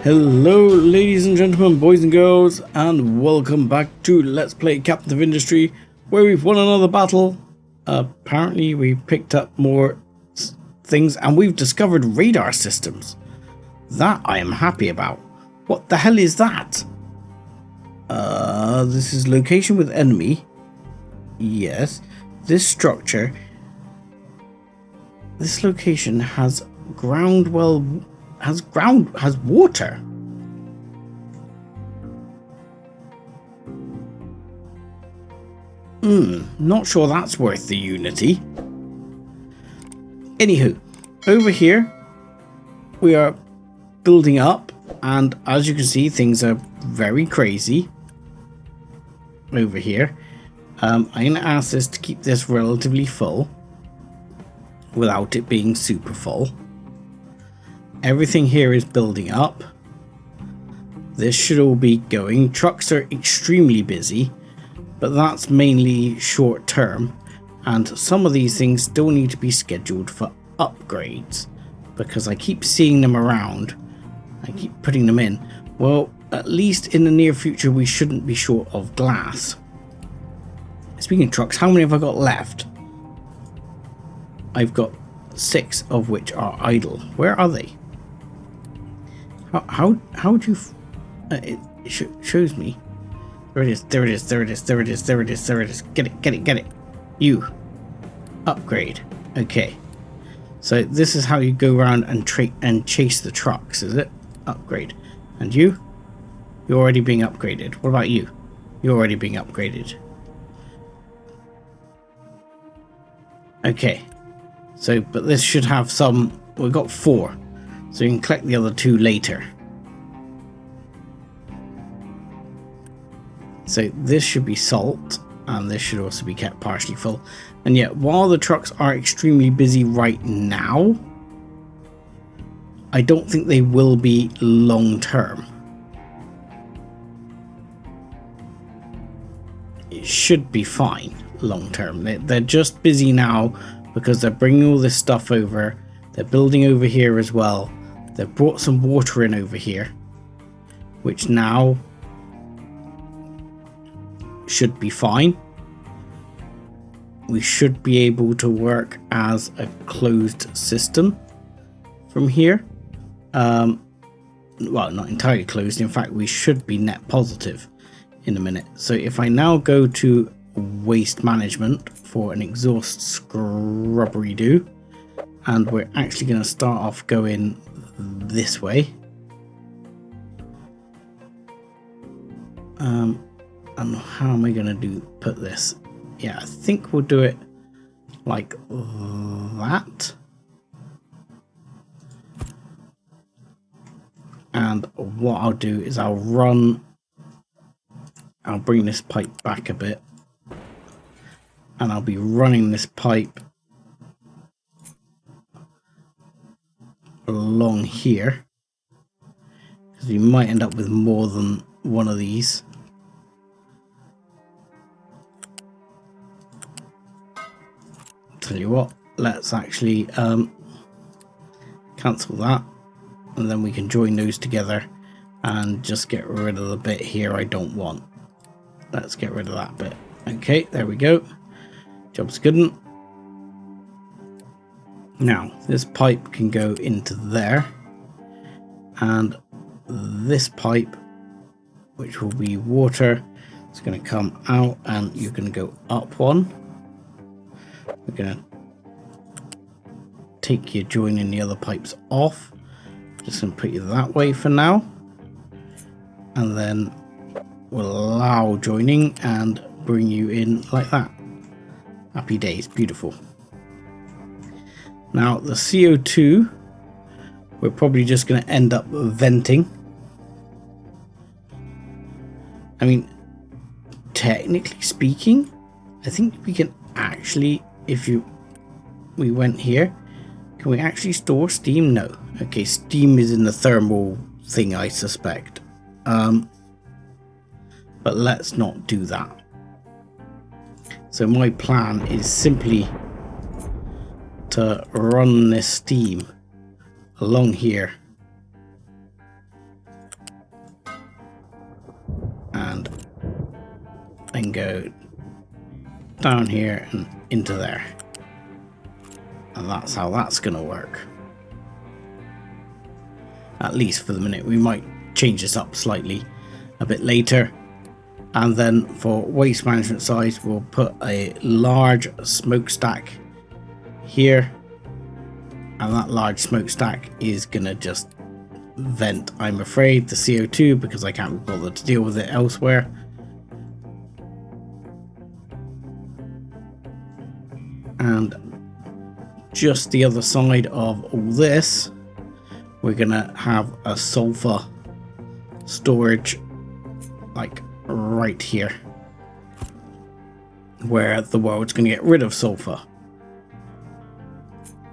Hello ladies and gentlemen, boys and girls, and welcome back to Let's Play Captain of Industry, where we've won another battle. Apparently we picked up more things and we've discovered radar systems. That I am happy about. What the hell is that? This is location with enemy. Yes. This structure. This location has has water. Not sure that's worth the unity. Anywho, over here we are building up, and as you can see, things are very crazy over here. I'm going to ask this to keep this relatively full without it being super full. Everything here is building up. This should all be going. Trucks are extremely busy, but that's mainly short term, and some of these things still need to be scheduled for upgrades because I keep seeing them around. I keep putting them in. Well, at least in the near future we shouldn't be short of glass. Speaking of trucks, how many have I got left? I've got 6 of which are idle. Where are they? How would you it shows me. There it is, there it is, there it is, there it is, there it is, there it is. Get it, get it, get it. You upgrade. Okay, so this is how you go around and chase the trucks, is it? Upgrade. And you're already being upgraded. What about you? You're already being upgraded. Okay, so but this should have some. We've got 4, so you can collect the other 2 later. So this should be salt, and this should also be kept partially full. And yet, while the trucks are extremely busy right now, I don't think they will be long term. It should be fine long term. They're just busy now because they're bringing all this stuff over. They're building over here as well. They've brought some water in over here, which now should be fine. We should be able to work as a closed system from here. Well, not entirely closed. In fact, we should be net positive in a minute. So if I now go to waste management for an exhaust scrubbery do, and we're actually going to start off going this way. And how am I going to put this? Yeah, I think we'll do it like that. And what I'll do is I'll bring this pipe back a bit, and I'll be running this pipe along here, because you might end up with more than one of these. Tell you what, let's actually cancel that, and then we can join those together and just get rid of the bit here I don't want. Let's get rid of that bit. Okay, there we go. Job's good. Now this pipe can go into there, and this pipe, which will be water, is going to come out, and you're going to go up one. We're going to take your joining the other pipes off. Just going to put you that way for now, and then we'll allow joining and bring you in like that. Happy days, beautiful. Now the CO2, we're probably just going to end up venting. I mean, technically speaking, I think we can actually, if we went here, can we actually store steam? No. Okay, steam is in the thermal thing, I suspect. But let's not do that. So my plan is simply to run this steam along here and go down here and into there. And that's how that's going to work. At least for the minute. We might change this up slightly a bit later. And then for waste management side, we'll put a large smokestack here. And that large smokestack is going to just vent, I'm afraid, the CO2 because I can't be bothered to deal with it elsewhere. And just the other side of all this, we're gonna have a sulfur storage like right here, where the world's gonna get rid of sulfur,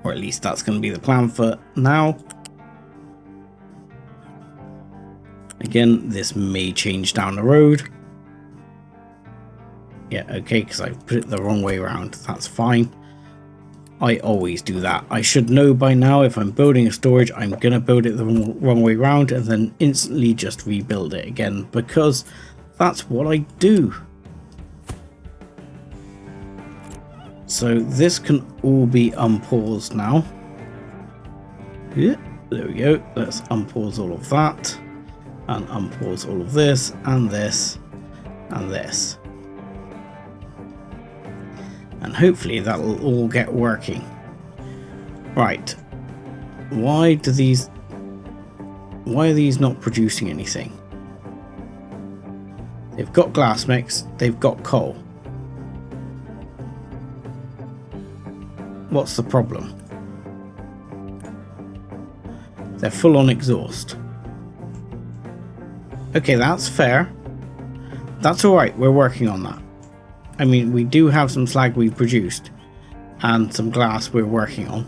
or at least that's gonna be the plan for now. Again, this may change down the road. Yeah, okay, because I put it the wrong way around. That's fine. I always do that. I should know by now if I'm building a storage, I'm going to build it the wrong way around and then instantly just rebuild it again, because that's what I do. So this can all be unpaused now. Yeah, there we go. Let's unpause all of that and unpause all of this and this and this. And hopefully that'll all get working. Right. Why are these not producing anything? They've got glass mix, they've got coal. What's the problem? They're full on exhaust. Okay, that's fair. That's alright, we're working on that. I mean, we do have some slag we've produced and some glass we're working on.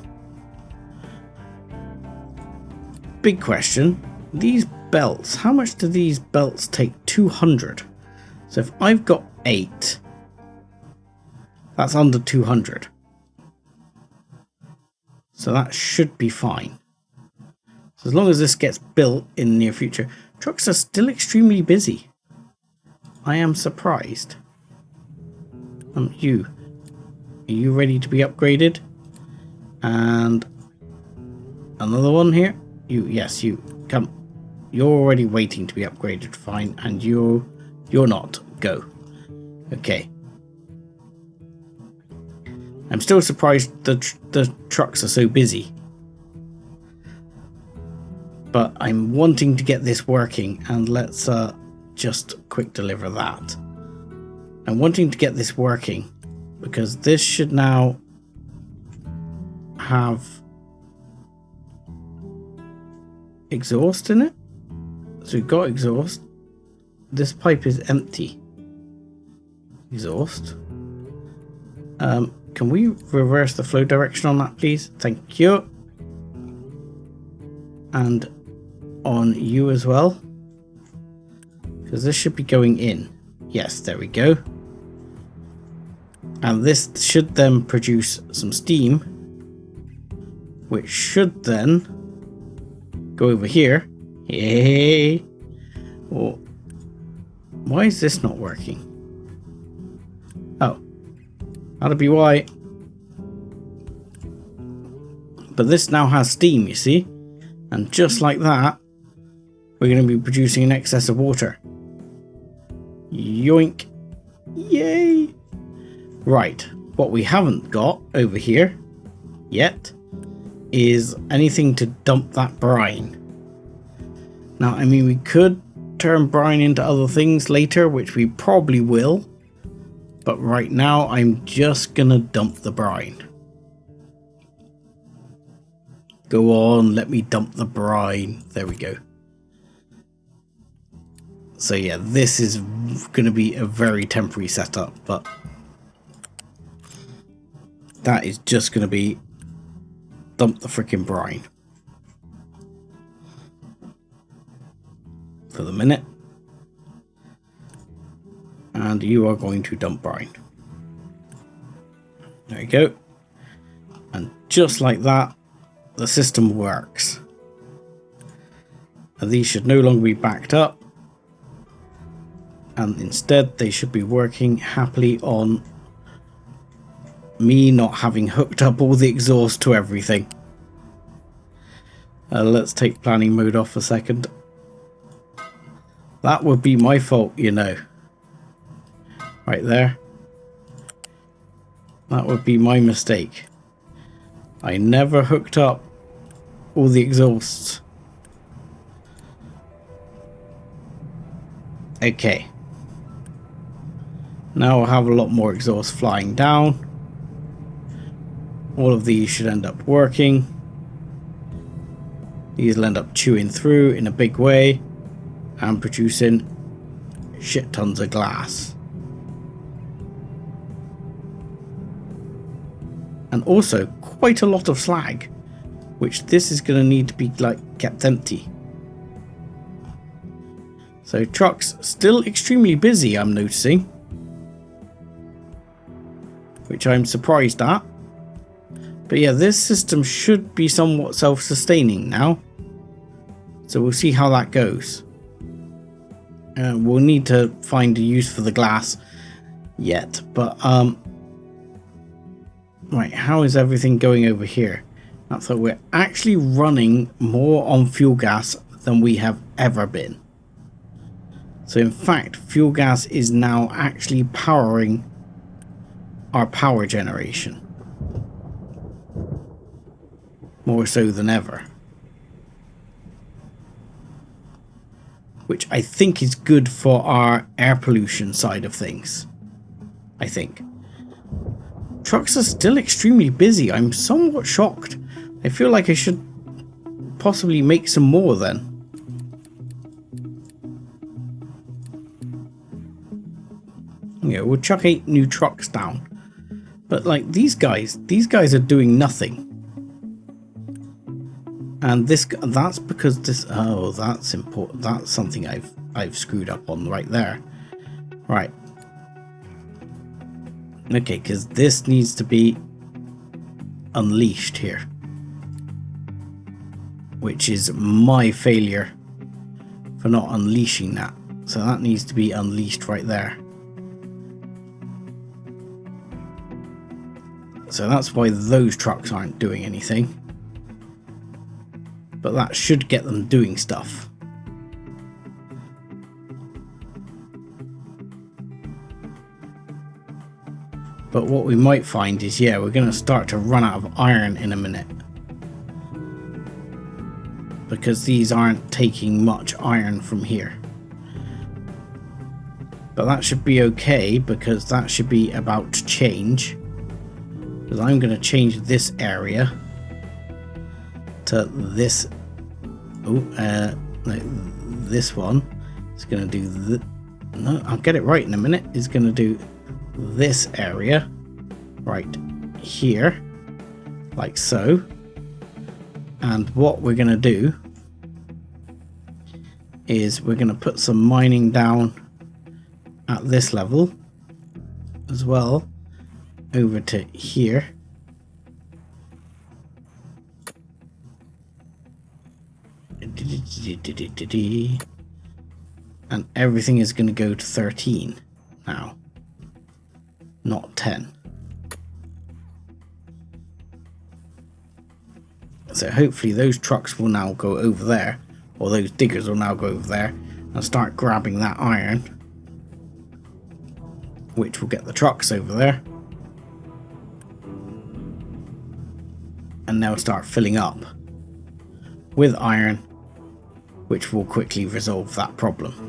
Big question, these belts, how much do these belts take? 200. So if I've got 8, that's under 200. So that should be fine. So as long as this gets built in the near future. Trucks are still extremely busy. I am surprised. Are you ready to be upgraded? And another one here. Yes, you come. You're already waiting to be upgraded. Fine, and you're not. Go. Okay. I'm still surprised the trucks are so busy. But I'm wanting to get this working, and let's just quick deliver that. I'm wanting to get this working because this should now have exhaust in it. So we've got exhaust. This pipe is empty. Exhaust. Can we reverse the flow direction on that, please? Thank you. And on you as well, because this should be going in. Yes, there we go. And this should then produce some steam, which should then go over here. Hey, well, why is this not working? Oh, that'll be why. But this now has steam, you see, and just like that, we're going to be producing an excess of water. Yoink! Yay! Right, what we haven't got over here yet is anything to dump that brine. Now, I mean, we could turn brine into other things later, which we probably will, but right now I'm just gonna dump the brine. Go on, let me dump the brine. There we go. So yeah, this is gonna be a very temporary setup, but that is just going to be dump the freaking brine for the minute. And you are going to dump brine. There you go. And just like that, the system works. And these should no longer be backed up. And instead they should be working happily on me not having hooked up all the exhaust to everything. Let's take planning mode off a second. That would be my fault, you know. Right there. That would be my mistake. I never hooked up all the exhausts. Okay. Now I'll have a lot more exhaust flying down. All of these should end up working. These will end up chewing through in a big way and producing shit tons of glass. And also quite a lot of slag, which this is going to need to be like kept empty. So trucks still extremely busy, I'm noticing, which I'm surprised at. But yeah, this system should be somewhat self-sustaining now, so we'll see how that goes. We'll need to find a use for the glass yet, but right, how is everything going over here? So we're actually running more on fuel gas than we have ever been. So in fact, fuel gas is now actually powering our power generation. More so than ever. Which I think is good for our air pollution side of things. I think. Trucks are still extremely busy. I'm somewhat shocked. I feel like I should possibly make some more then. Yeah, we'll chuck 8 new trucks down. But like these guys are doing nothing. And that's because this, oh, that's important. That's something I've screwed up on right there. Right. Okay, because this needs to be unleashed here. Which is my failure for not unleashing that. So that needs to be unleashed right there. So that's why those trucks aren't doing anything. But that should get them doing stuff. But what we might find is, yeah, we're going to start to run out of iron in a minute. Because these aren't taking much iron from here. But that should be okay, because that should be about to change. Because I'm going to change this area to this. This one is going to do no, I'll get it right in a minute. It's going to do this area right here, like so. And what we're going to do is we're going to put some mining down at this level as well, over to here. And everything is going to go to 13 now, not 10. So hopefully those trucks will now go over there, or those diggers will now go over there and start grabbing that iron, which will get the trucks over there. And they'll start filling up with iron, which will quickly resolve that problem.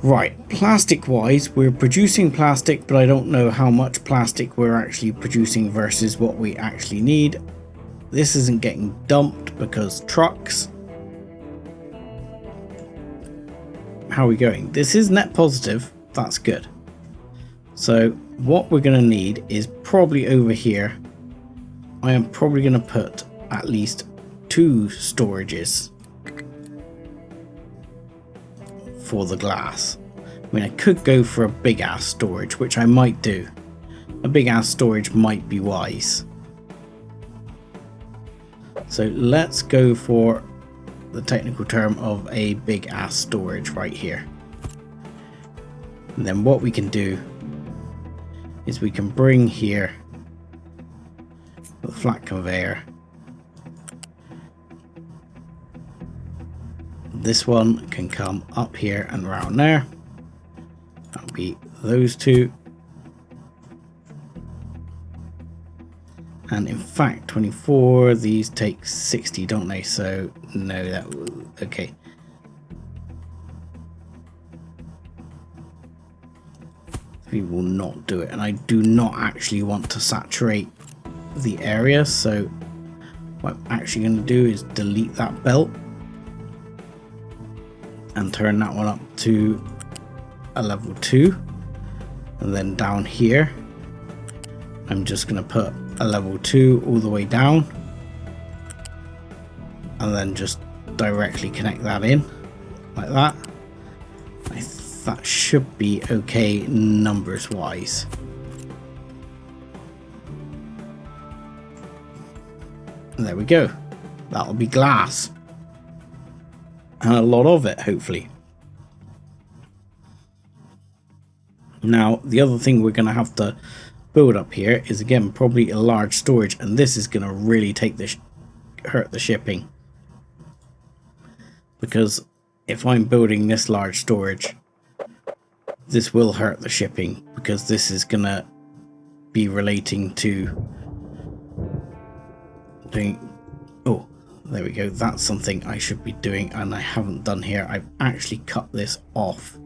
Right, plastic wise, we're producing plastic, but I don't know how much plastic we're actually producing versus what we actually need. This isn't getting dumped because trucks. How are we going? This is net positive, that's good. So what we're going to need is probably over here. I am probably going to put at least 2 storages for the glass. I mean, I could go for a big ass storage, which I might do. A big ass storage might be wise. So let's go for the technical term of a big ass storage right here. And then what we can do is we can bring here the flat conveyor. This one can come up here and around there. That'll be those two. And in fact, 24, these take 60, don't they? So no, that will, okay. We will not do it. And I do not actually want to saturate the area. So what I'm actually going to do is delete that belt and turn that one up to a level 2. And then down here, I'm just going to put a level 2 all the way down, and then just directly connect that in like that. That should be okay numbers wise. And there we go. That'll be glass, and a lot of it, hopefully. Now the other thing we're going to have to build up here is, again, probably a large storage, and this is going to really take this hurt the shipping, because if I'm building this large storage, this will hurt the shipping, because this is going to be relating to doing, oh, there we go, that's something I should be doing and I haven't done here. I've actually cut this off,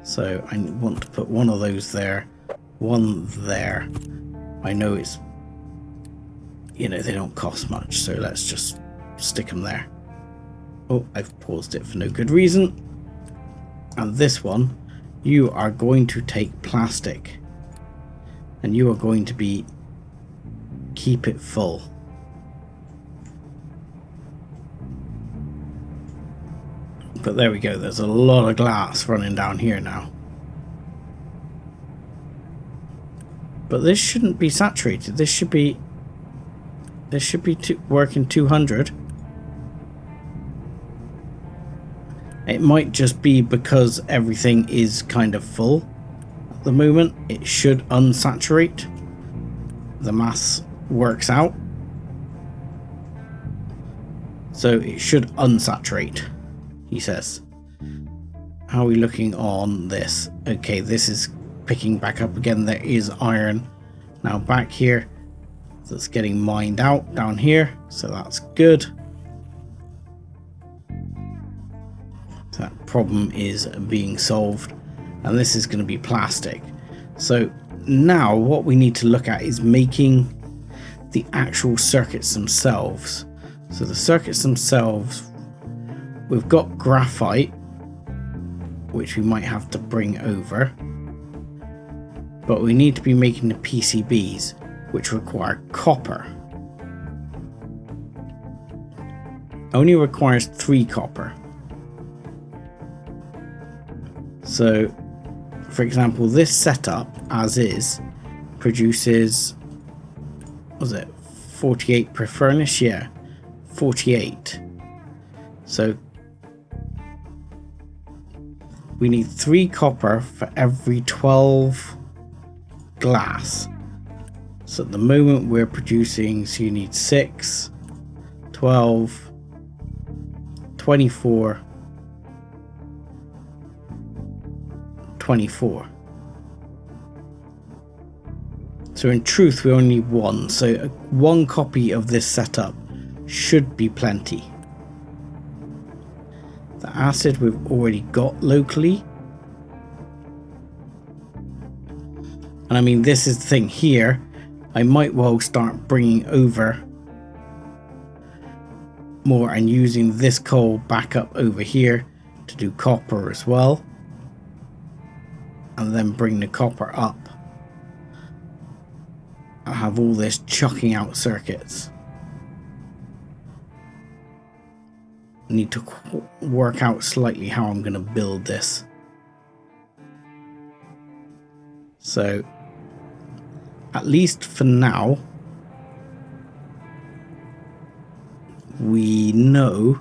so I want to put one of those there, one there. I know it's, you know, they don't cost much, so let's just stick them there. Oh, I've paused it for no good reason. And this one, you are going to take plastic, and you are going to be keep it full. But there we go, there's a lot of glass running down here now. But this shouldn't be saturated. This should be working 200. It might just be because everything is kind of full at the moment. It should unsaturate. The mass works out. So it should unsaturate, he says. How are we looking on this? Okay, this is picking back up again. There is iron now back here that's getting mined out down here, so that's good. That problem is being solved, and this is going to be plastic. So now what we need to look at is making the actual circuits themselves. So the circuits themselves, we've got graphite, which we might have to bring over, but we need to be making the PCBs, which require copper. Only requires 3 copper. So, for example, this setup, as is, produces, was it 48 per furnace? Yeah, 48. So, we need 3 copper for every 12 glass. So at the moment we're producing, so you need 6, 12, 24, 24. So in truth we only need 1, so 1 copy of this setup should be plenty. The acid we've already got locally, and I mean, this is the thing here, I might well start bringing over more and using this coal back up over here to do copper as well, and then bring the copper up. I have all this chucking out circuits. I need to work out slightly how I'm going to build this. So, at least for now, we know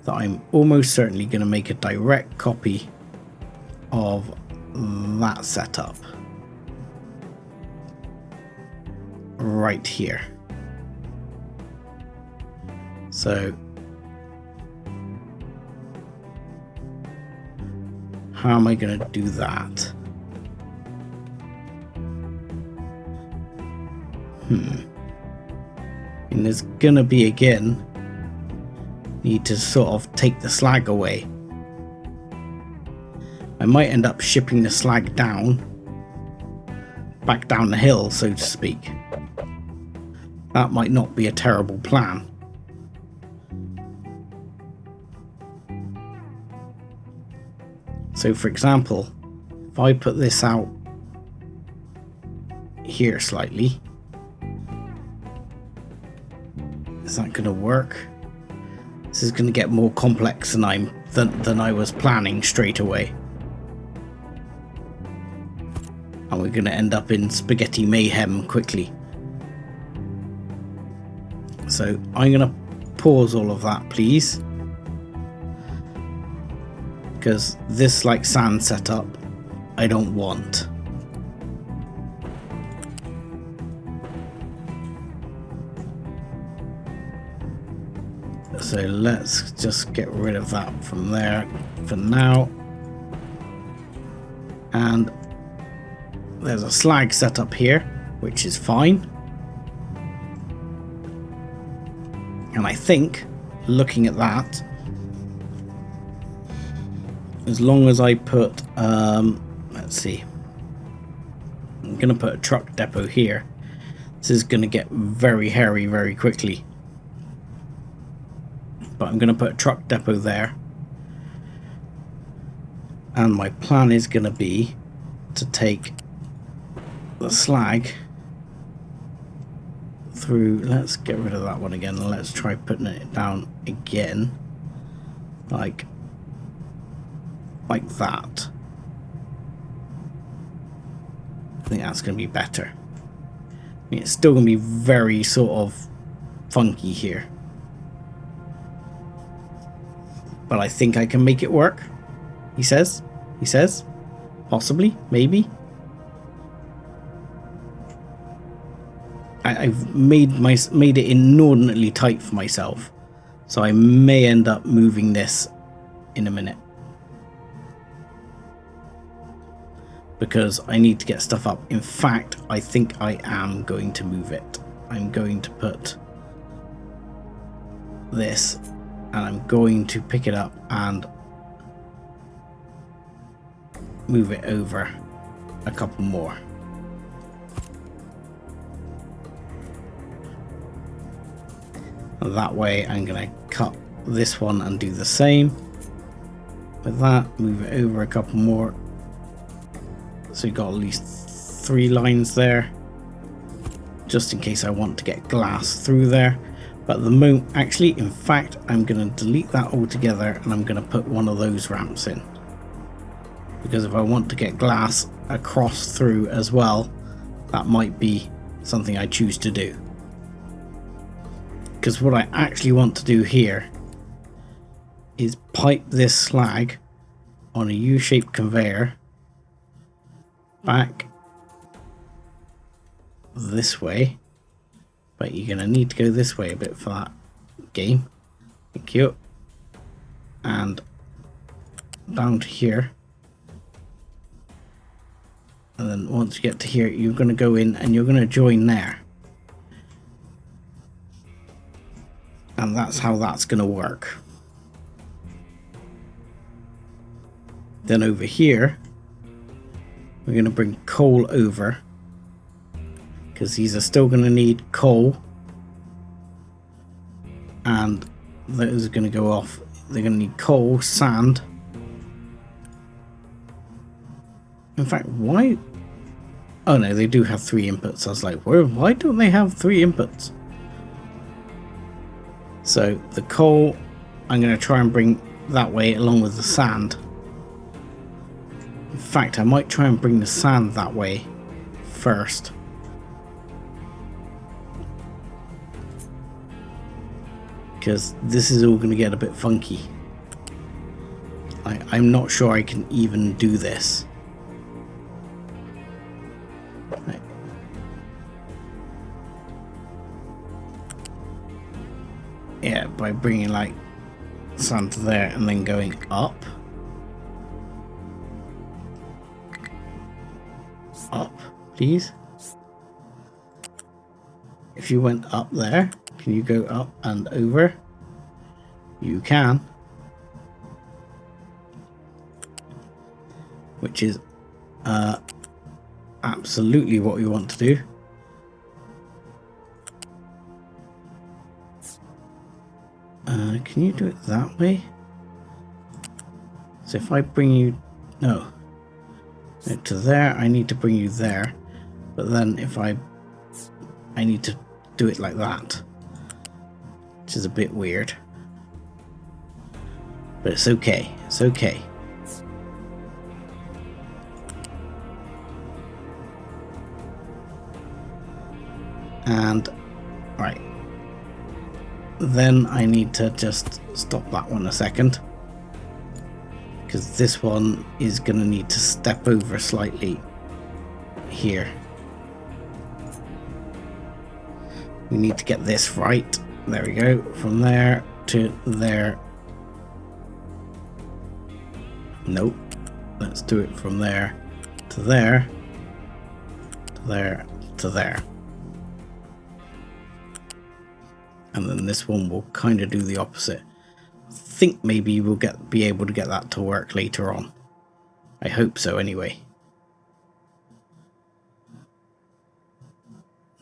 that I'm almost certainly going to make a direct copy of that setup right here. So how am I going to do that? And there's going to be, again, need to sort of take the slag away. I might end up shipping the slag down, back down the hill, so to speak. That might not be a terrible plan. So for example, if I put this out here slightly, is that going to work? This is going to get more complex than I was planning straight away. And we're going to end up in spaghetti mayhem quickly. So I'm going to pause all of that, please. Because this like sand setup, I don't want. So let's just get rid of that from there for now. And there's a slag setup here, which is fine. And I think, looking at that, as long as I put, let's see, I'm going to put a truck depot here. This is going to get very hairy very quickly. But I'm going to put a truck depot there. And my plan is going to be to take the slag through. Let's get rid of that one again and let's try putting it down again. Like that. I think that's going to be better. I mean, it's still going to be very sort of funky here. But I think I can make it work. He says. Possibly. Maybe. I've made it inordinately tight for myself. So I may end up moving this in a minute. Because I need to get stuff up. In fact, I think I am going to move it. I'm going to put this. And I'm going to pick it up and move it over a couple more. And that way I'm going to cut this one and do the same. With that, move it over a couple more. So you've got at least 3 lines there. Just in case I want to get glass through there. But at the moment, actually, in fact, I'm going to delete that altogether and I'm going to put one of those ramps in. Because if I want to get glass across through as well, that might be something I choose to do. Because what I actually want to do here is pipe this slag on a U-shaped conveyor back this way. But you're going to need to go this way a bit for that game. Thank you. And down to here. And then once you get to here, you're going to go in and you're going to join there. And that's how that's going to work. Then over here, we're going to bring coal over. Because these are still going to need coal. And those are going to go off. They're going to need coal, sand. In fact, why? Oh no, they do have 3 inputs. I was like, why don't they have 3 inputs? So the coal, I'm going to try and bring that way along with the sand. In fact, I might try and bring the sand that way first. Because this is all going to get a bit funky. I'm not sure I can even do this. Right. Yeah, by bringing like sand to there and then going up. Up, please. If you went up there, can you go up and over? You can. Which is absolutely what we want to do. Can you do it that way? So if I bring you... No, to there, I need to bring you there. But then if I need to do it like that, which is a bit weird. But it's okay. It's okay. And right, then I need to just stop that one a second, because this one is going to need to step over slightly here. We need to get this right. There we go. From there to there. Nope. Let's do it from there to there, to there, to there. And then this one will kind of do the opposite. I think maybe we'll be able to get that to work later on. I hope so anyway.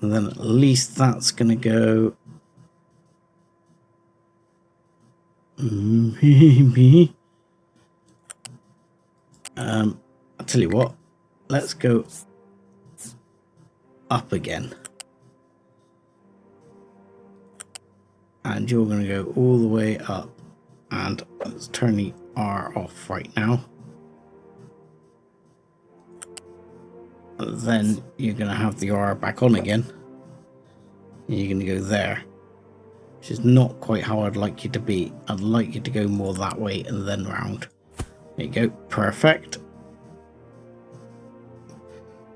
And then at least that's going to go... Maybe... I'll tell you what. Let's go up again. And you're going to go all the way up. And let's turn the R off right now. And then you're going to have the R back on again. And you're going to go there. Which is not quite how I'd like you to be. I'd like you to go more that way and then round. There you go. Perfect.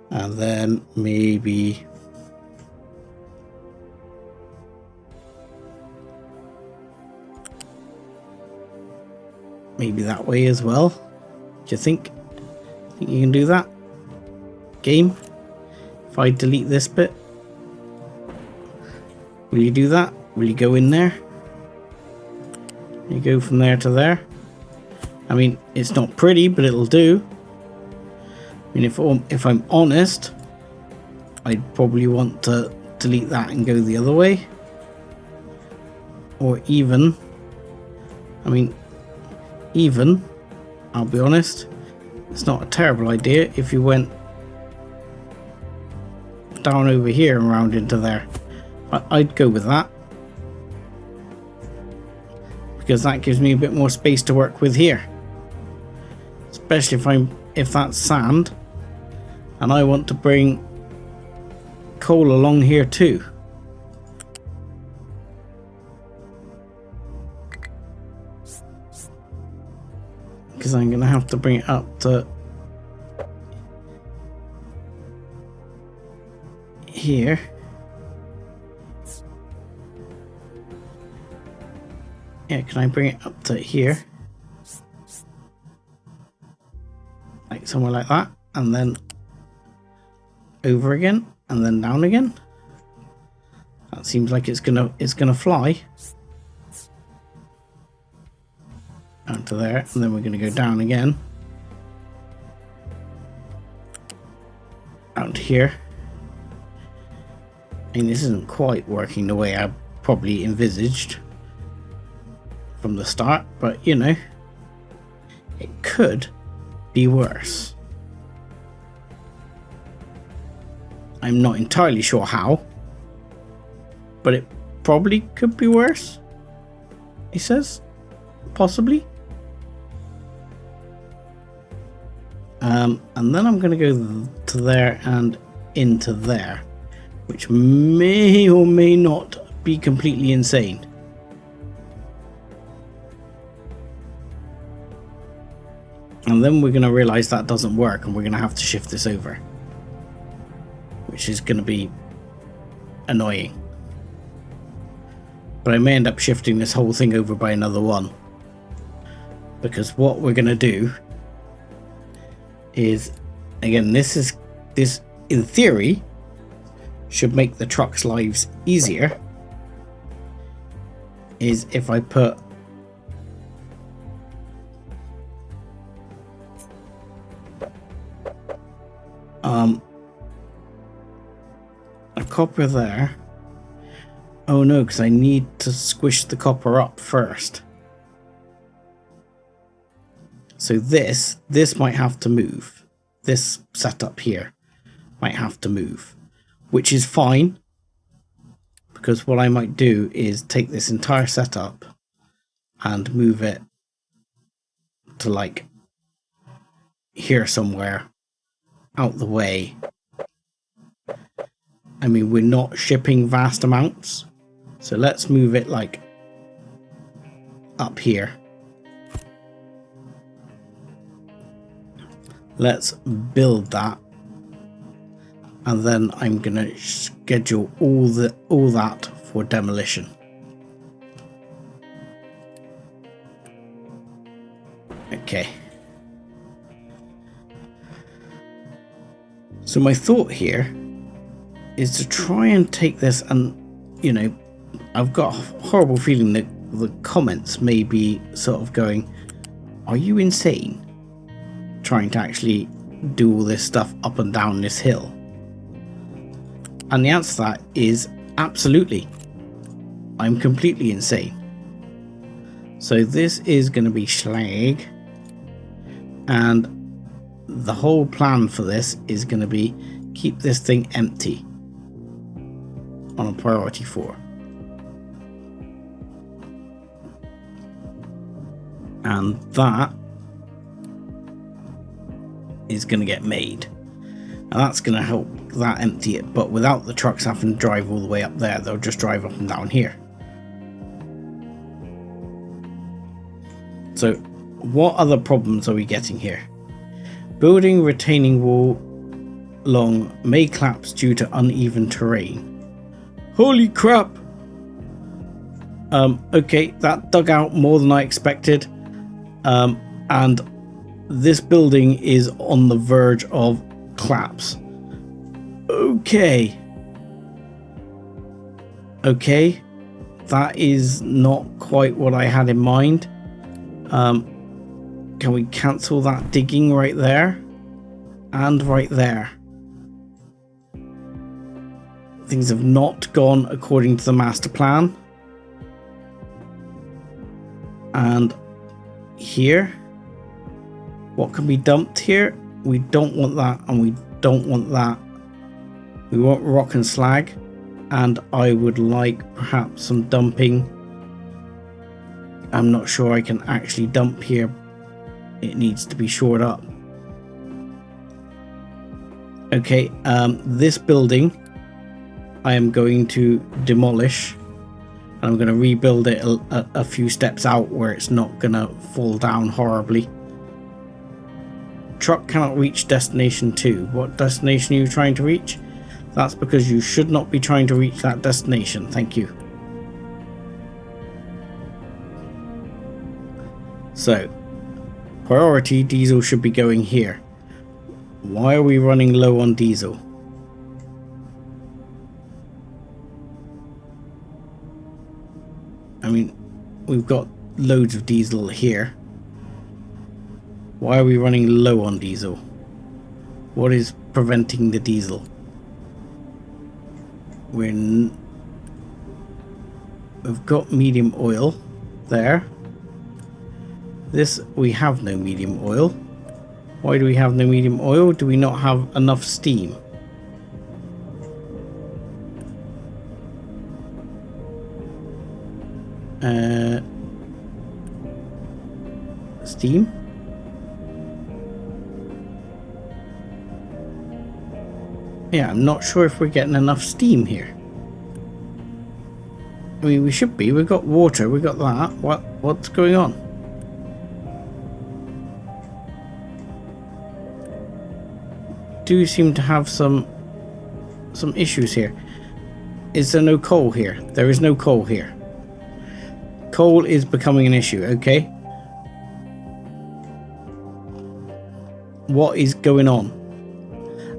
And then maybe... maybe that way as well. Do you think? Think you can do that? Game? If I delete this bit, will you do that? Will you go in there? You go from there to there. I mean, it's not pretty, but it'll do. I mean, if I'm honest, I'd probably want to delete that and go the other way. Or even, I mean, even, I'll be honest, it's not a terrible idea if you went down over here and round into there. I'd go with that, because that gives me a bit more space to work with here, especially if that's sand and I want to bring coal along here too. Because I'm going to have to bring it up to here. Yeah, can I bring it up to here? Like somewhere like that. And then over again. And then down again. That seems like it's gonna fly. Down to there. And then we're gonna go down again. Out to here. I mean, this isn't quite working the way I probably envisaged from the start, but you know, it could be worse. I'm not entirely sure how, but it probably could be worse, he says, possibly. And then I'm going to go to there and into there, which may or may not be completely insane. And then we're going to realize that doesn't work and we're going to have to shift this over, which is going to be annoying. But I may end up shifting this whole thing over by another one, because what we're going to do is, again, this in theory should make the truck's lives easier, is if I put a copper there. Oh no, because I need to squish the copper up first. So this might have to move. This setup here might have to move, which is fine, because what I might do is take this entire setup and move it to like here somewhere out the way. I mean, we're not shipping vast amounts, so let's move it like up here. Let's build that, and then I'm gonna schedule all that for demolition. Okay. So my thought here is to try and take this, and you know, I've got a horrible feeling that the comments may be sort of going, are you insane trying to actually do all this stuff up and down this hill? And the answer to that is absolutely. I'm completely insane. So this is going to be slag, and the whole plan for this is going to be keep this thing empty on a priority 4. And that is going to get made, and that's going to help that empty it, but without the trucks having to drive all the way up there, they'll just drive up and down here. So what other problems are we getting here? Building retaining wall long may collapse due to uneven terrain. Holy crap! Okay, that dug out more than I expected, and this building is on the verge of collapse. Okay, that is not quite what I had in mind. Can we cancel that digging right there and right there? Things have not gone according to the master plan. And here, what can be dumped here? We don't want that, and we don't want that. We want rock and slag, and I would like perhaps some dumping. I'm not sure I can actually dump here. It needs to be shored up. Okay, this building I am going to demolish, and I'm going to rebuild it a few steps out where it's not going to fall down horribly. Truck cannot reach destination 2. What destination are you trying to reach? That's because you should not be trying to reach that destination. Thank you. So, priority diesel should be going here. Why are we running low on diesel? I mean, we've got loads of diesel here. Why are we running low on diesel? What is preventing the diesel? We've got medium oil there. This, we have no medium oil. Why do we have no medium oil? Do we not have enough steam? Steam? Yeah, I'm not sure if we're getting enough steam here. I mean, we should be. We've got water. We got that. What's going on? do seem to have some issues here. Is there no coal here? There is no coal here. Coal is becoming an issue, okay? What is going on?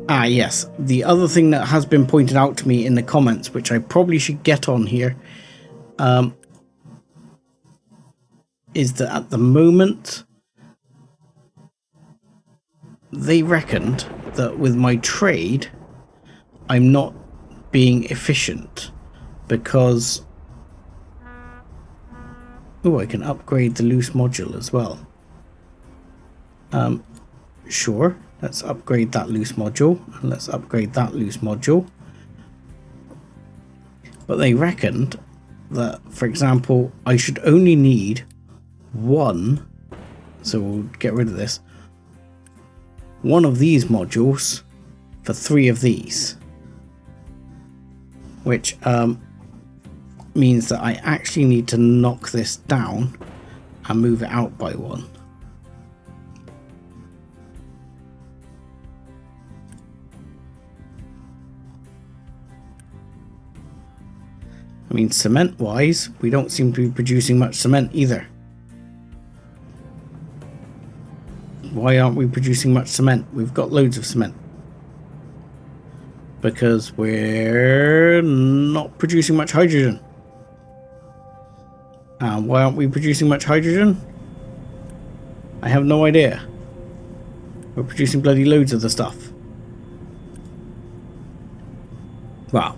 Ah, yes. The other thing that has been pointed out to me in the comments, which I probably should get on here, is that at the moment, they reckoned that with my trade, I'm not being efficient because... Oh, I can upgrade the loose module as well. Sure. Let's upgrade that loose module, and let's upgrade that loose module. But they reckoned that, for example, I should only need one, so we'll get rid of this, one of these modules for 3 of these. Which means that I actually need to knock this down and move it out by 1. I mean, cement-wise, we don't seem to be producing much cement either. Why aren't we producing much cement? We've got loads of cement. Because we're not producing much hydrogen. And why aren't we producing much hydrogen? I have no idea. We're producing bloody loads of the stuff. Wow.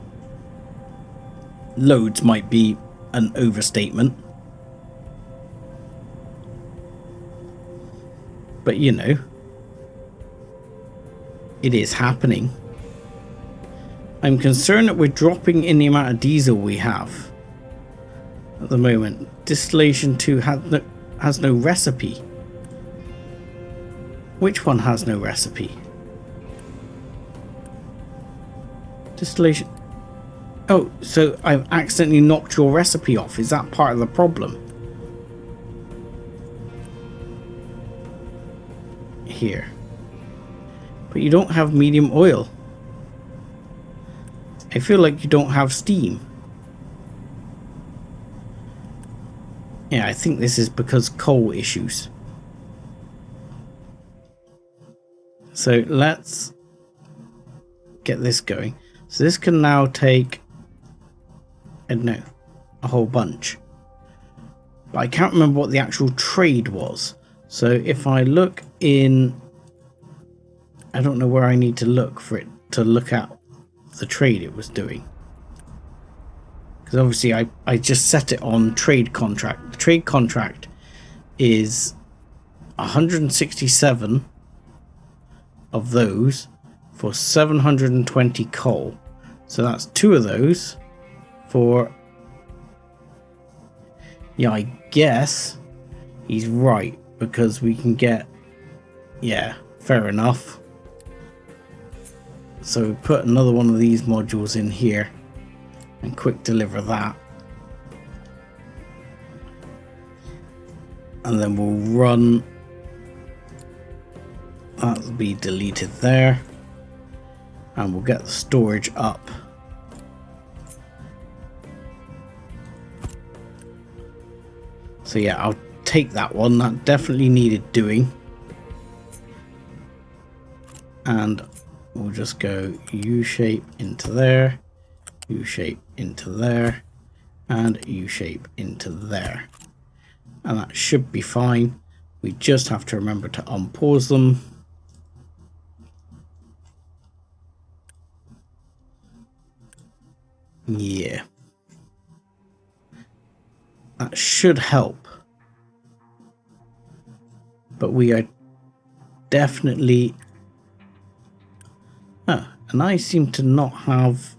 Loads might be an overstatement. But you know, it is happening. I'm concerned that we're dropping in the amount of diesel we have at the moment. Distillation 2 has no recipe. Which one has no recipe? Distillation. Oh, so I've accidentally knocked your recipe off. Is that part of the problem? Here. But you don't have medium oil. I feel like you don't have steam. Yeah, I think this is because coal issues. So let's get this going. So this can now take, I don't know, a whole bunch. But I can't remember what the actual trade was. So if I look in, I don't know where I need to look for it to look at the trade it was doing. Because obviously I just set it on trade contract. The trade contract is 167 of those for 720 coal. So that's 2 of those for... Yeah, I guess he's right, because we can get... Yeah, fair enough. So we put another one of these modules in here and quick deliver that. And then we'll run... That'll be deleted there. And we'll get the storage up. So yeah, I'll take that one. That definitely needed doing. And we'll just go U-shape into there, U-shape into there, and U-shape into there. And that should be fine. We just have to remember to unpause them. Yeah. That should help. But we are definitely... Oh, and I seem to not have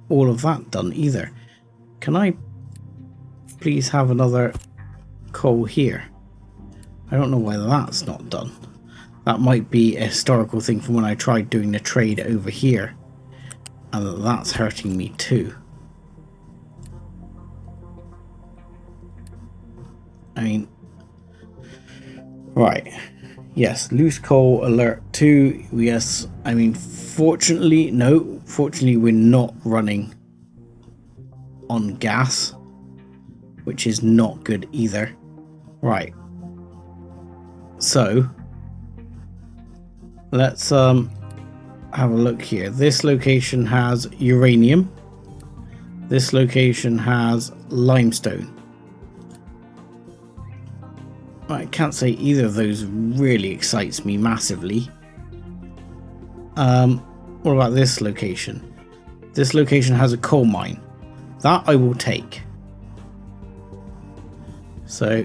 all of that done either. Can I please have another coal here? I don't know why that's not done. That might be a historical thing from when I tried doing the trade over here. And that's hurting me too. I mean... Right. Yes, loose coal alert 2. Yes, I mean, fortunately, no. Fortunately, we're not running on gas, which is not good either. Right. So, let's have a look here. This location has uranium. This location has limestone. I can't say either of those really excites me massively. What about this location? This location has a coal mine. That I will take. So,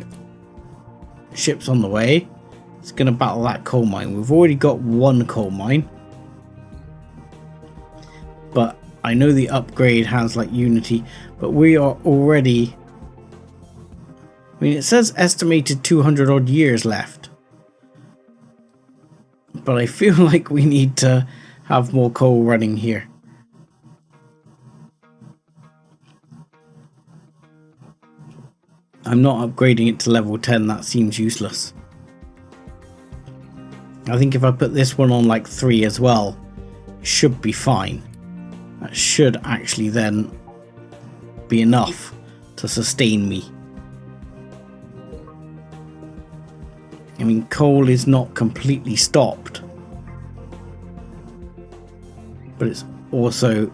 ship's on the way. It's going to battle that coal mine. We've already got one coal mine. But I know the upgrade has like Unity. But we are already... I mean, it says estimated 200 odd years left. But I feel like we need to have more coal running here. I'm not upgrading it to level 10, that seems useless. I think if I put this one on like 3 as well, it should be fine. That should actually then be enough to sustain me. I mean, coal is not completely stopped, but it's also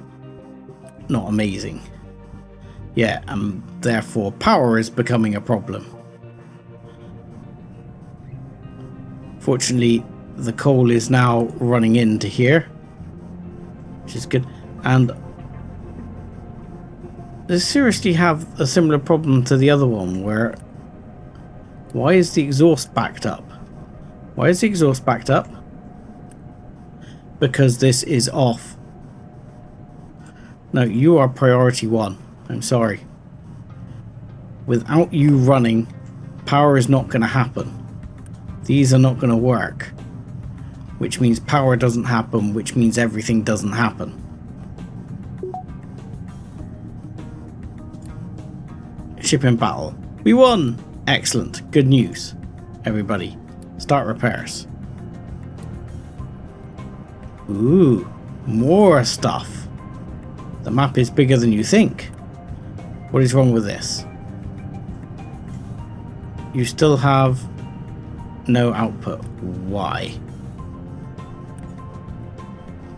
not amazing. Yeah, and therefore power is becoming a problem. Fortunately, the coal is now running into here, which is good. And they seriously have a similar problem to the other one, where why is the exhaust backed up? Why is the exhaust backed up? Because this is off. No, you are priority 1. I'm sorry. Without you running, power is not going to happen. These are not going to work. Which means power doesn't happen, which means everything doesn't happen. Ship in battle. We won! Excellent. Good news, everybody. Start repairs. Ooh, more stuff. The map is bigger than you think. What is wrong with this? You still have no output. Why?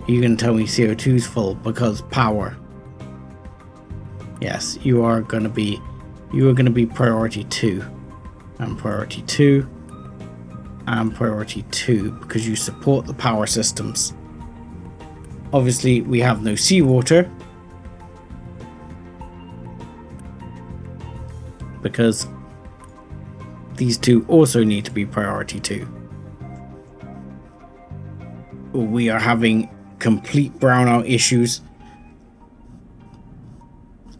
Are you going to tell me CO2 is full because power? Yes, you are going to be priority 2. And priority 2. And priority 2 because you support the power systems. Obviously, we have no seawater because these two also need to be priority 2. We are having complete brownout issues.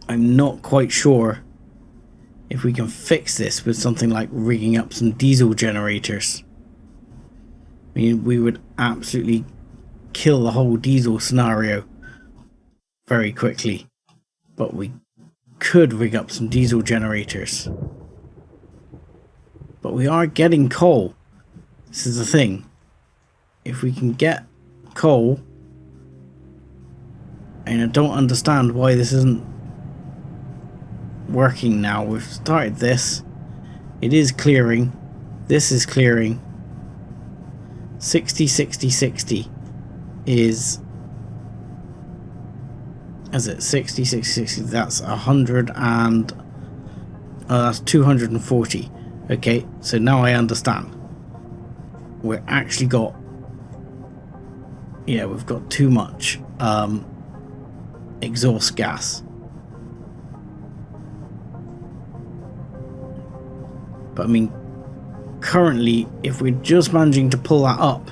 I'm not quite sure if we can fix this with something like rigging up some diesel generators. I mean, we would absolutely kill the whole diesel scenario very quickly. But we could rig up some diesel generators. But we are getting coal. This is the thing. If we can get coal, and I don't understand why this isn't working now. We've started this. It is clearing. This is clearing. 60, 60, 60 is... Is it 60, 60, 60? That's 100 and... that's 240. Okay, so now I understand. We're actually got... Yeah, we've got too much exhaust gas. But I mean, currently, if we're just managing to pull that up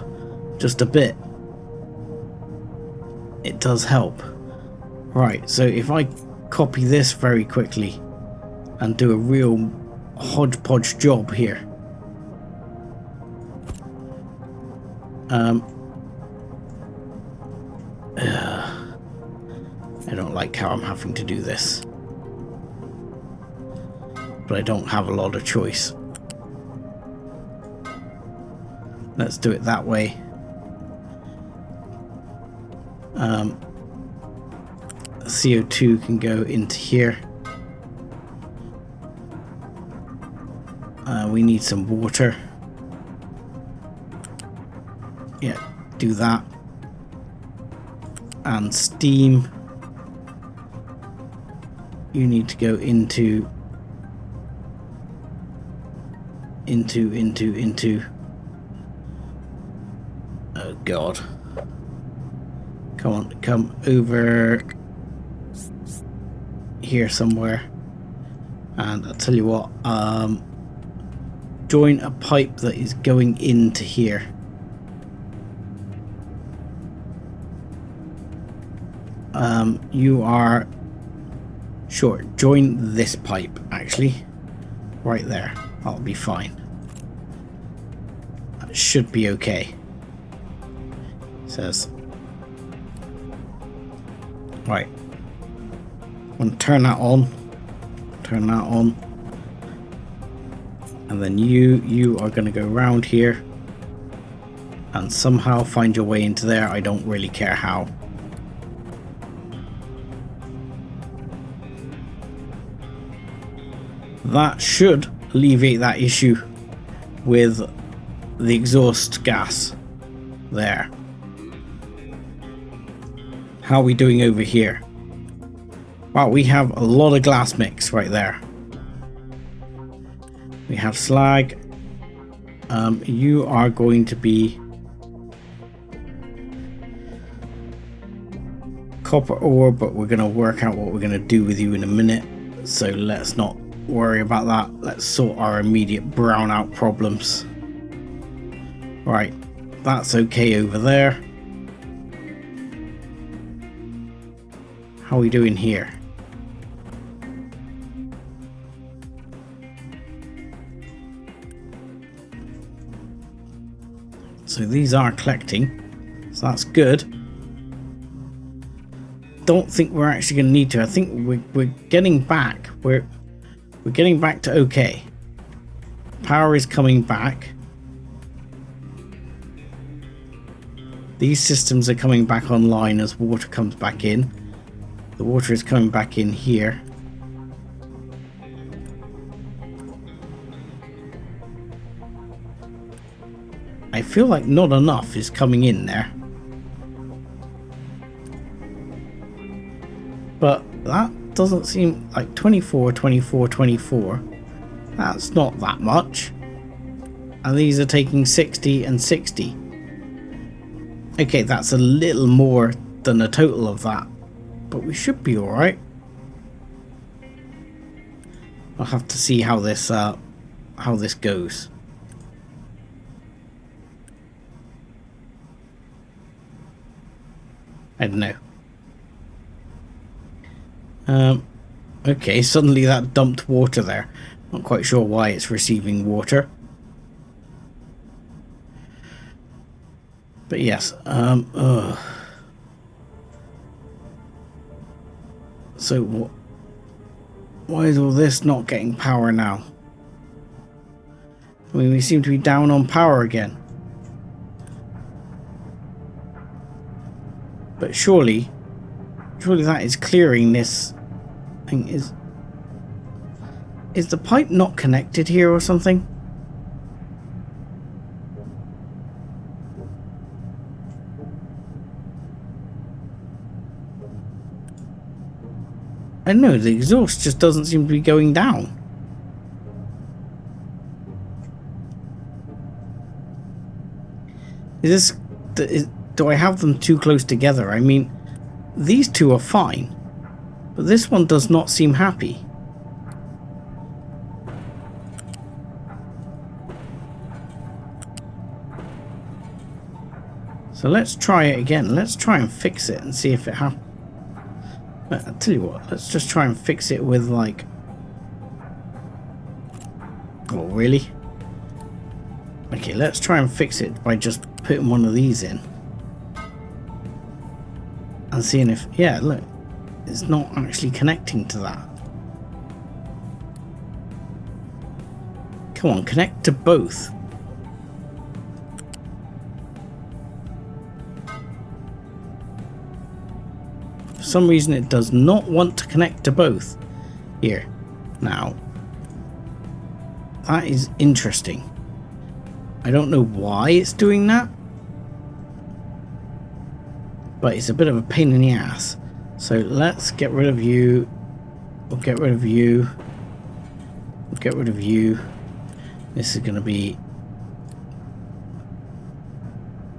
just a bit, it does help. Right, so if I copy this very quickly and do a real hodgepodge job here. I don't like how I'm having to do this. But I don't have a lot of choice. Let's do it that way. CO2 can go into here. We need some water. Yeah, do that. And steam. You need to go into. Oh God. Come on, come over here somewhere. And I'll tell you what, join a pipe that is going into here. You are sure, join this pipe actually. Right there. That'll be fine. That should be okay. It says. Right. I'm going to turn that on. Turn that on. And then you are going to go around here. And somehow find your way into there. I don't really care how. That should alleviate that issue with the exhaust gas there. How are we doing over here? Wow, we have a lot of glass mix right there. We have slag. You are going to be copper ore, but we're going to work out what we're going to do with you in a minute. So let's not worry about that. Let's sort our immediate brownout problems. Right, that's okay over there. How are we doing here? So these are collecting, so that's good. Don't think we're actually going to need to. I think we're getting back. We're getting back to okay. Power is coming back. These systems are coming back online as water comes back in. The water is coming back in here. I feel like not enough is coming in there. But that doesn't seem like 24, 24, 24. That's not that much. And these are taking 60 and 60. Okay, that's a little more than a total of that. But we should be alright. I'll have to see how this goes. I don't know. Okay, suddenly that dumped water there. Not quite sure why it's receiving water. But yes, so why is all this not getting power now? I mean, we seem to be down on power again. But surely that is clearing this thing. Is the pipe not connected here or something? I don't know, the exhaust just doesn't seem to be going down. Do I have them too close together? I mean, these two are fine, but this one does not seem happy. So let's try it again. Let's try and fix it and see if it happens. I'll tell you what, let's just try and fix it with like... Oh, really? Okay, let's try and fix it by just putting one of these in. And seeing if... Yeah, look. It's not actually connecting to that. Come on, connect to both. some reason it does not want to connect to both. Here. Now. That is interesting. I don't know why it's doing that. But it's a bit of a pain in the ass. So let's get rid of you. We'll get rid of you. We'll get rid of you. This is going to be...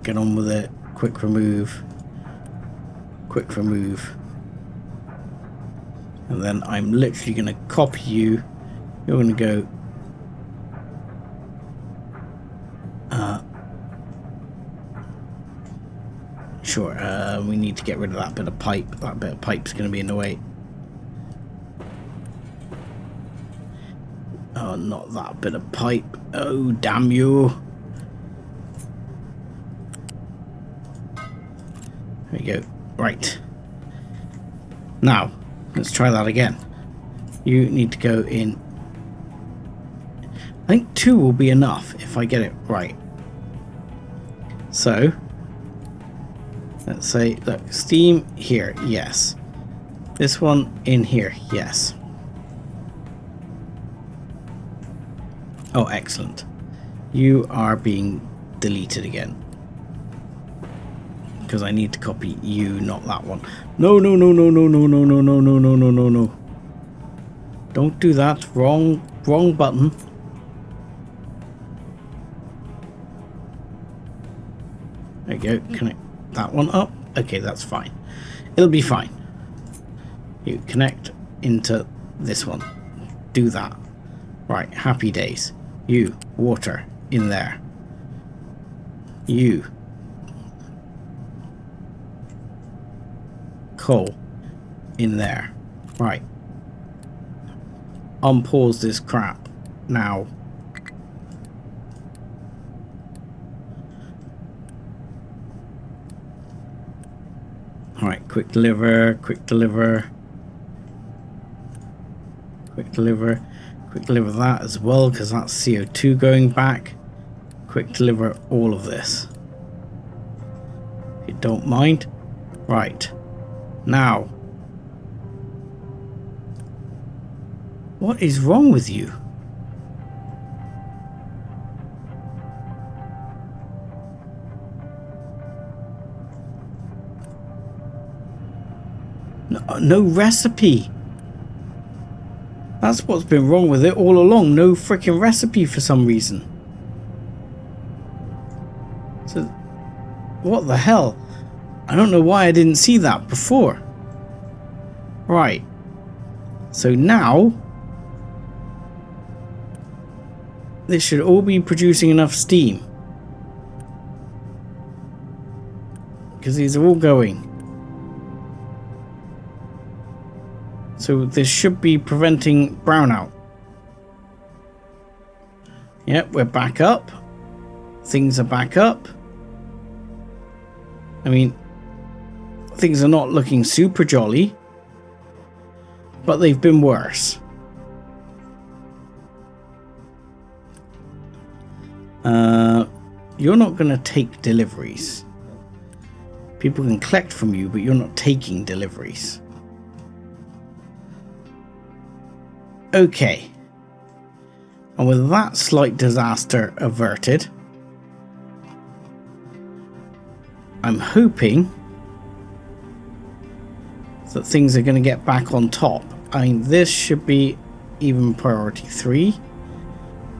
Get on with it. Quick remove. Quick remove. And then I'm literally going to copy you. You're going to go... Sure, we need to get rid of that bit of pipe. That bit of pipe's going to be in the way. Oh, not that bit of pipe. Oh, damn you. There we go. Right. Now, let's try that again. You need to go in. I think 2 will be enough if I get it right. So... Let's say, look, steam here, yes. This one in here, yes. Oh, excellent. You are being deleted again. Because I need to copy you, not that one. No, no, no, no, no, no, no, no, no, no, no, no, no, no. Don't do that. Wrong button. There you go. Connect that one up. Okay, that's fine. It'll be fine. You connect into this one. Do that. Right, happy days. You, water, in there. You. Coal, in there. Right. Unpause this crap. Now. Alright, quick deliver, quick deliver. Quick deliver. Quick deliver that as well, because that's CO2 going back. Quick deliver all of this. If you don't mind. Right. Now. What is wrong with you? No recipe. That's what's been wrong with it all along. No freaking recipe for some reason. So, what the hell? I don't know why I didn't see that before. Right. So now, this should all be producing enough steam. Because these are all going. So this should be preventing brownout. Yep, we're back up. Things are back up. I mean, things are not looking super jolly, but they've been worse. You're not going to take deliveries. People can collect from you, but you're not taking deliveries. Okay. And with that slight disaster averted, I'm hoping that things are going to get back on top. I mean, this should be even priority 3,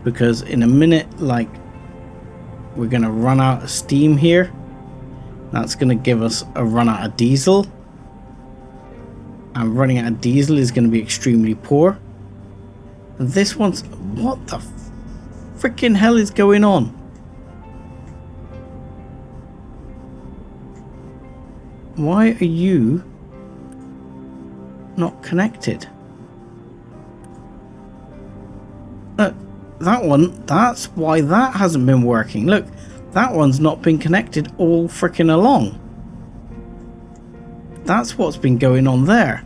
because in a minute, like, we're going to run out of steam here. That's going to give us a run out of diesel. And running out of diesel is going to be extremely poor. And this one's... What the freaking hell is going on? Why are you not connected? Look, that one, that's why that hasn't been working. Look, that one's not been connected all freaking along. That's what's been going on there.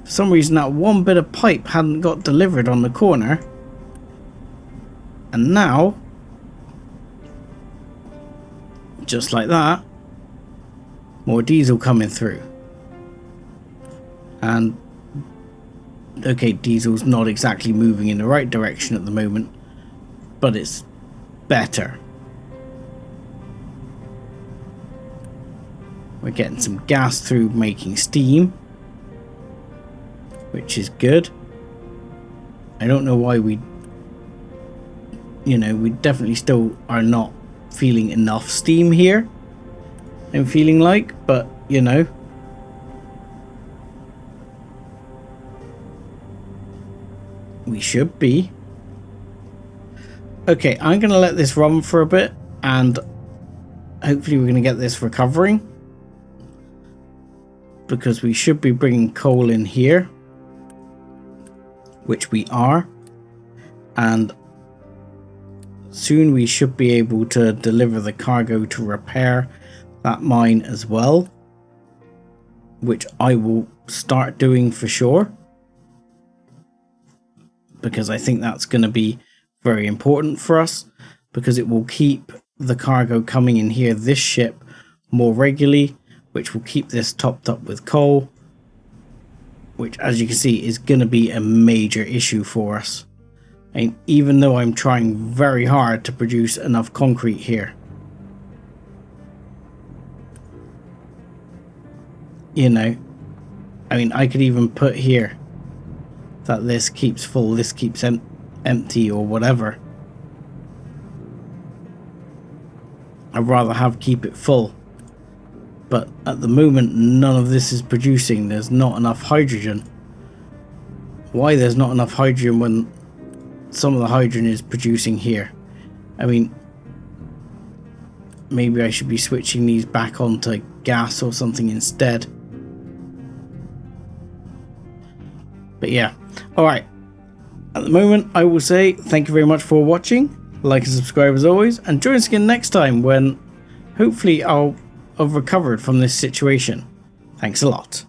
For some reason, that one bit of pipe hadn't got delivered on the corner. And now, just like that, more diesel coming through. And okay, diesel's not exactly moving in the right direction at the moment, but it's better. We're getting some gas through making steam, which is good. I don't know why we definitely still are not feeling enough steam here. I'm feeling like, but we should be. Okay, I'm going to let this run for a bit, and hopefully we're going to get this recovering, because we should be bringing coal in here, which we are, and soon we should be able to deliver the cargo to repair that mine as well, which I will start doing for sure, because I think that's going to be very important for us, because it will keep the cargo coming in here, this ship, more regularly, which will keep this topped up with coal, which, as you can see, is going to be a major issue for us. And even though I'm trying very hard to produce enough concrete here, I could even put here that this keeps full, this keeps empty, or whatever. I'd rather keep it full, but at the moment none of this is producing. There's not enough hydrogen. Why there's not enough hydrogen when some of the hydrogen is producing here? Maybe I should be switching these back onto gas or something instead. But yeah, alright. At the moment, I will say thank you very much for watching. Like and subscribe as always, and join us again next time when hopefully I'll have recovered from this situation. Thanks a lot.